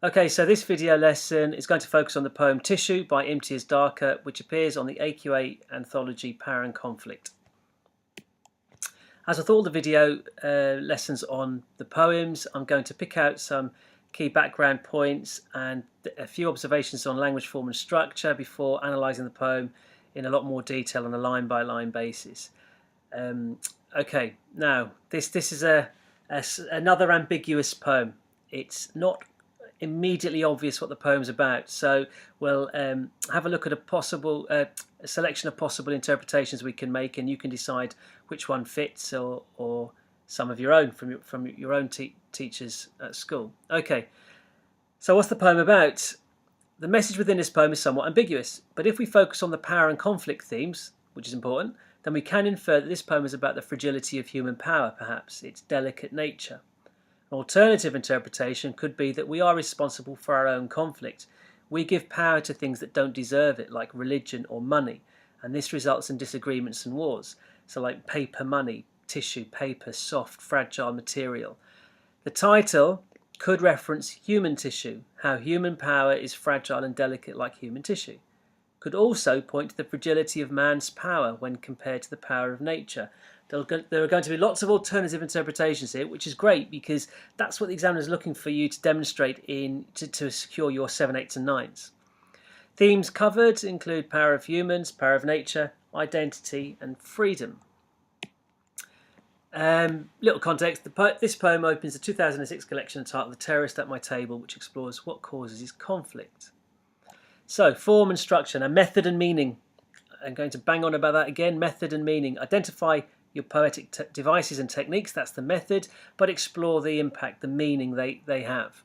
Okay, so this video lesson is going to focus on the poem Tissue by Imtiaz Darker, which appears on the AQA Anthology Power and Conflict. As with all the video lessons on the poems, I'm going to pick out some key background points and a few observations on language, form and structure before analysing the poem in a lot more detail on a line-by-line basis. Okay, now this is another ambiguous poem. It's not immediately obvious what the poem's about, so we'll have a look at a selection of possible interpretations we can make, and you can decide which one fits or some of your own from your own teachers at school. Okay, so what's the poem about? The message within this poem is somewhat ambiguous, but if we focus on the power and conflict themes, which is important, then we can infer that this poem is about the fragility of human power, perhaps its delicate nature. An alternative interpretation could be that we are responsible for our own conflict. We give power to things that don't deserve it, like religion or money, and this results in disagreements and wars. So like paper money, tissue, paper, soft, fragile material. The title could reference human tissue, how human power is fragile and delicate like human tissue. Could also point to the fragility of man's power when compared to the power of nature. There are going to be lots of alternative interpretations here, which is great because that's what the examiner is looking for you to demonstrate to secure your 7, 8s and 9s. Themes covered include power of humans, power of nature, identity and freedom. Little context, this poem opens the 2006 collection entitled The Terrorist at My Table, which explores what causes his conflict. So, form and structure. Now, method and meaning. I'm going to bang on about that again. Method and meaning. Identify your poetic devices and techniques, that's the method, but explore the impact, the meaning they have.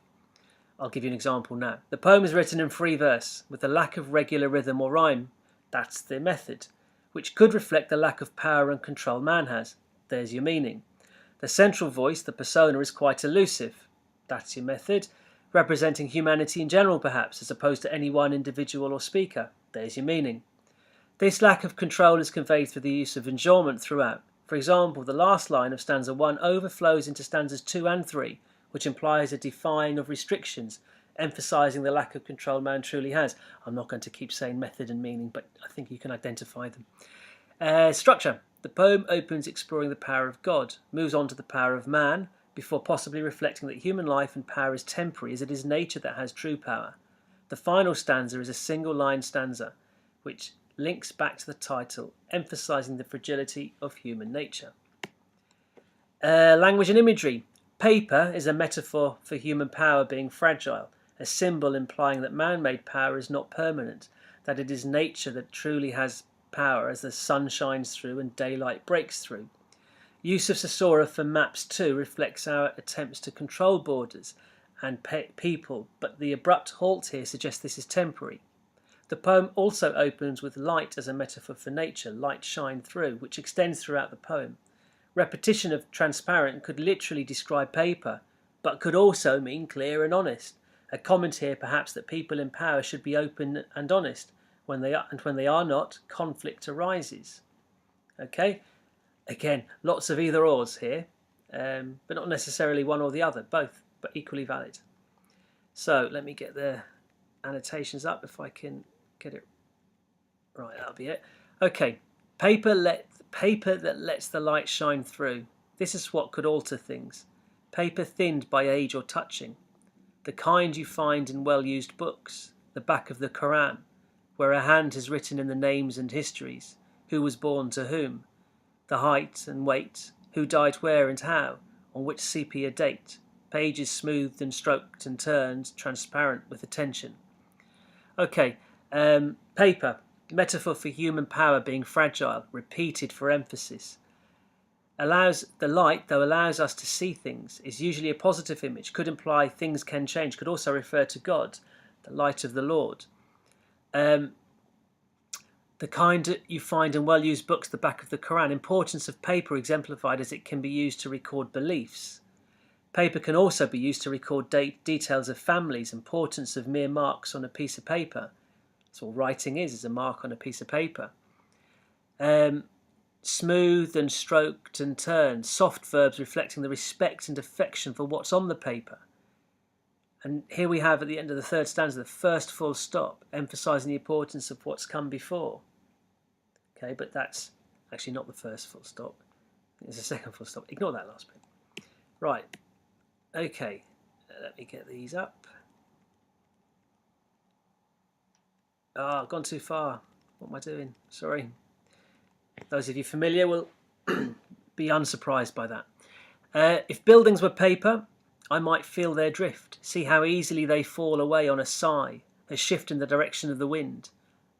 I'll give you an example now. The poem is written in free verse, with a lack of regular rhythm or rhyme. That's the method, which could reflect the lack of power and control man has. There's your meaning. The central voice, the persona, is quite elusive. That's your method, representing humanity in general perhaps, as opposed to any one individual or speaker. There's your meaning. This lack of control is conveyed through the use of enjambment throughout. For example, the last line of stanza 1 overflows into stanzas 2 and 3, which implies a defying of restrictions, emphasising the lack of control man truly has. I'm not going to keep saying method and meaning, but I think you can identify them. Structure. The poem opens exploring the power of God, moves on to the power of man, before possibly reflecting that human life and power is temporary, as it is nature that has true power. The final stanza is a single-line stanza, which links back to the title, emphasising the fragility of human nature. Language and imagery. Paper is a metaphor for human power being fragile, a symbol implying that man-made power is not permanent, that it is nature that truly has power as the sun shines through and daylight breaks through. Use of Sasora for maps too reflects our attempts to control borders and people, but the abrupt halt here suggests this is temporary. The poem also opens with light as a metaphor for nature, light shine through, which extends throughout the poem. Repetition of transparent could literally describe paper, but could also mean clear and honest. A comment here perhaps that people in power should be open and honest. When they are not, conflict arises. Okay, again, lots of either ors here, but not necessarily one or the other, both, but equally valid. So let me get the annotations up if I can get it right. That'll be it. Okay, paper that lets the light shine through. This is what could alter things. Paper thinned by age or touching. The kind you find in well-used books. The back of the Quran, where a hand has written in the names and histories. Who was born to whom. The height and weight. Who died where and how. On which sepia date. Pages smoothed and stroked and turned, transparent with attention. Okay, paper, metaphor for human power being fragile, repeated for emphasis. The light, though, allows us to see things, is usually a positive image, could imply things can change, could also refer to God, the light of the Lord. The kind that you find in well-used books, the back of the Quran, importance of paper exemplified as it can be used to record beliefs. Paper can also be used to record details of families, importance of mere marks on a piece of paper. That's all writing is a mark on a piece of paper. Smooth and stroked and turned, soft verbs reflecting the respect and affection for what's on the paper. And here we have at the end of the third stanza the first full stop, emphasising the importance of what's come before. Okay, but that's actually not the first full stop. It's the second full stop. Ignore that last bit. Right. Okay, let me get these up. I've gone too far. What am I doing? Sorry. Those of you familiar will be unsurprised by that. If buildings were paper, I might feel their drift, see how easily they fall away on a sigh, a shift in the direction of the wind.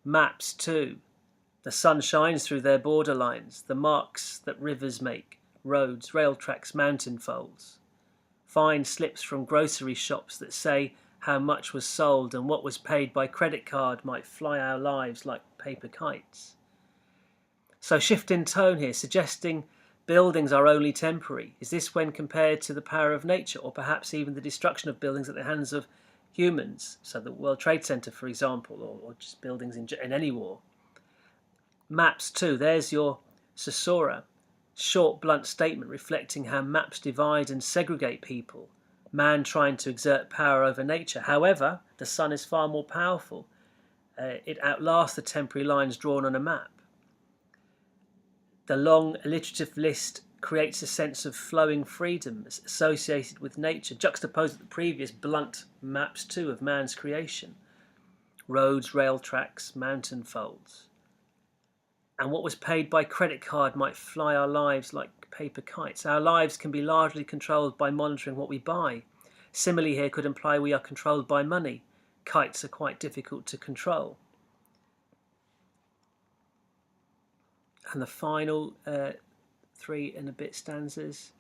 Maps too. The sun shines through their borderlines, the marks that rivers make, roads, rail tracks, mountain folds. Fine slips from grocery shops that say how much was sold and what was paid by credit card might fly our lives like paper kites. So shift in tone here, suggesting buildings are only temporary. Is this when compared to the power of nature, or perhaps even the destruction of buildings at the hands of humans? So the World Trade Center, for example, or just buildings in any war. Maps too, there's your caesura. Short, blunt statement reflecting how maps divide and segregate people. Man trying to exert power over nature. However, the sun is far more powerful. It outlasts the temporary lines drawn on a map. The long alliterative list creates a sense of flowing freedom associated with nature, juxtaposed with the previous blunt maps too of man's creation. Roads, rail tracks, mountain folds. And what was paid by credit card might fly our lives like paper kites. Our lives can be largely controlled by monitoring what we buy. Simile here could imply we are controlled by money. Kites are quite difficult to control. And the final 3 and a bit stanzas.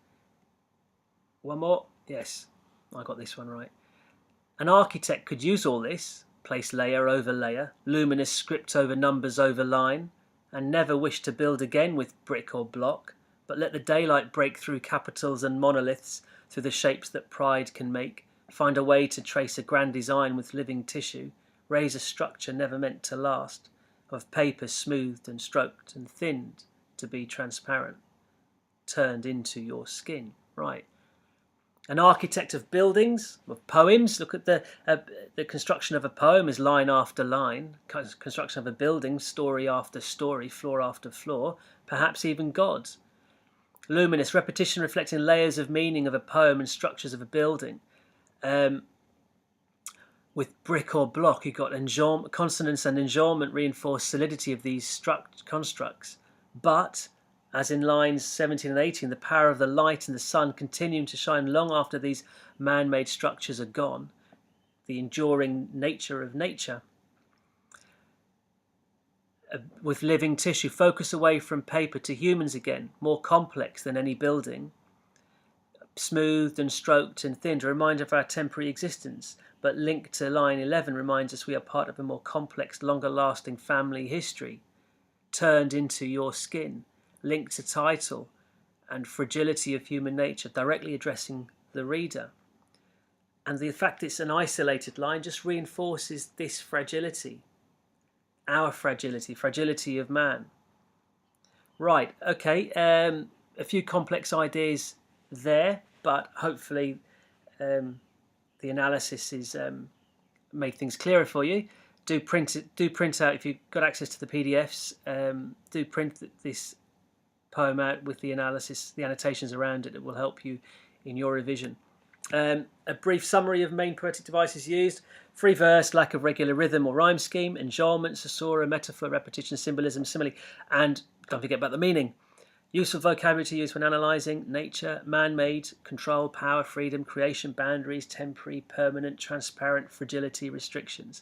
One more? Yes, I got this one right. An architect could use all this, place layer over layer, luminous script over numbers over line, and never wish to build again with brick or block, but let the daylight break through capitals and monoliths, through the shapes that pride can make, find a way to trace a grand design with living tissue, raise a structure never meant to last, of paper smoothed and stroked and thinned to be transparent, turned into your skin. Right. An architect of buildings, of poems. Look at the construction of a poem is line after line. Construction of a building, story after story, floor after floor. Perhaps even God's. Luminous repetition reflecting layers of meaning of a poem and structures of a building. With brick or block, you've got consonance and enjambment reinforce solidity of these constructs. But as in lines 17 and 18, the power of the light and the sun continuing to shine long after these man-made structures are gone. The enduring nature of nature. With living tissue, focus away from paper to humans again, more complex than any building. Smoothed and stroked and thinned, a reminder of our temporary existence, but linked to line 11 reminds us we are part of a more complex, longer-lasting family history. Turned into your skin. Linked to title and fragility of human nature, directly addressing the reader. And the fact it's an isolated line just reinforces this fragility, our fragility of man. Right, okay, a few complex ideas there, but hopefully the analysis is made things clearer for you. Do print out, if you've got access to the PDFs, do print this poem out with the analysis, the annotations around it. It will help you in your revision. A brief summary of main poetic devices used: free verse, lack of regular rhythm or rhyme scheme, enjambment, caesura, metaphor, repetition, symbolism, simile, and don't forget about the meaning. Useful vocabulary to use when analysing: nature, man-made, control, power, freedom, creation, boundaries, temporary, permanent, transparent, fragility, restrictions.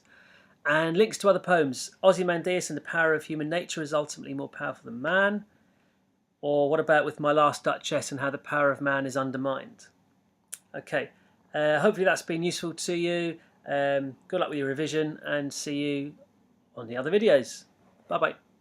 And links to other poems. Ozymandias and the power of human nature is ultimately more powerful than man. Or what about with My Last Duchess and how the power of man is undermined? Okay, hopefully that's been useful to you. Good luck with your revision and see you on the other videos. Bye-bye.